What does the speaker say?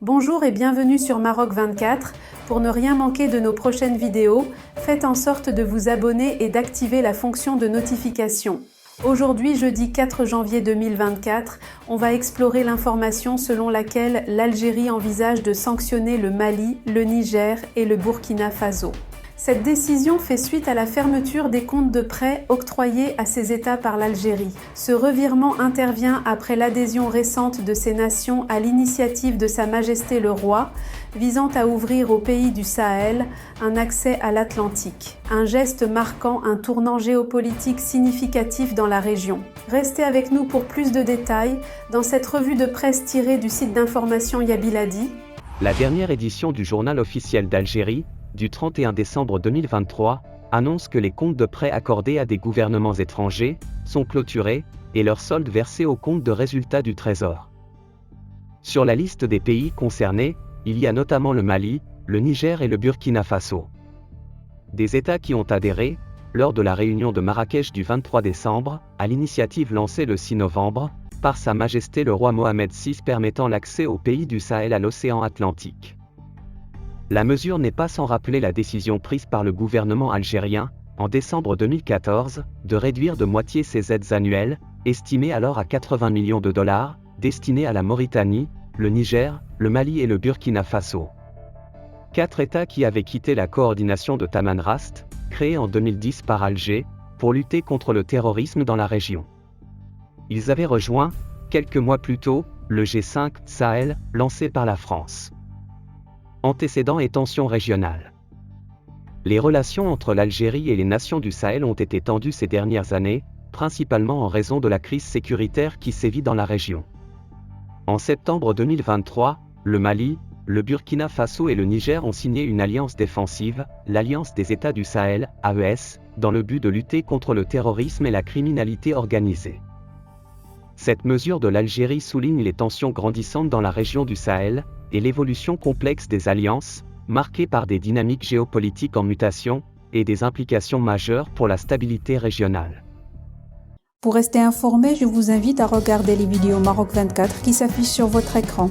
Bonjour et bienvenue sur Maroc 24. Pour ne rien manquer de nos prochaines vidéos, faites en sorte de vous abonner et d'activer la fonction de notification. Aujourd'hui, jeudi 4 janvier 2024, on va explorer l'information selon laquelle l'Algérie envisage de sanctionner le Mali, le Niger et le Burkina Faso. Cette décision fait suite à la fermeture des comptes de prêt octroyés à ces États par l'Algérie. Ce revirement intervient après l'adhésion récente de ces nations à l'initiative de Sa Majesté le Roi, visant à ouvrir aux pays du Sahel un accès à l'Atlantique. Un geste marquant un tournant géopolitique significatif dans la région. Restez avec nous pour plus de détails dans cette revue de presse tirée du site d'information Yabiladi. La dernière édition du journal officiel d'Algérie, du 31 décembre 2023, annonce que les comptes de prêt accordés à des gouvernements étrangers sont clôturés et leurs soldes versés au compte de résultats du Trésor. Sur la liste des pays concernés, il y a notamment le Mali, le Niger et le Burkina Faso. Des États qui ont adhéré, lors de la réunion de Marrakech du 23 décembre, à l'initiative lancée le 6 novembre, par Sa Majesté le Roi Mohamed VI permettant l'accès aux pays du Sahel à l'océan Atlantique. La mesure n'est pas sans rappeler la décision prise par le gouvernement algérien, en décembre 2014, de réduire de moitié ses aides annuelles, estimées alors à 80 millions de dollars, destinées à la Mauritanie, le Niger, le Mali et le Burkina Faso. 4 États qui avaient quitté la coordination de Tamanrasset, créée en 2010 par Alger, pour lutter contre le terrorisme dans la région. Ils avaient rejoint, quelques mois plus tôt, le G5 Sahel, lancé par la France. Antécédents et tensions régionales. Les relations entre l'Algérie et les nations du Sahel ont été tendues ces dernières années, principalement en raison de la crise sécuritaire qui sévit dans la région. En septembre 2023, le Mali, le Burkina Faso et le Niger ont signé une alliance défensive, l'Alliance des États du Sahel, AES, dans le but de lutter contre le terrorisme et la criminalité organisée. Cette mesure de l'Algérie souligne les tensions grandissantes dans la région du Sahel, et l'évolution complexe des alliances, marquée par des dynamiques géopolitiques en mutation, et des implications majeures pour la stabilité régionale. Pour rester informé, je vous invite à regarder les vidéos Maroc 24 qui s'affichent sur votre écran.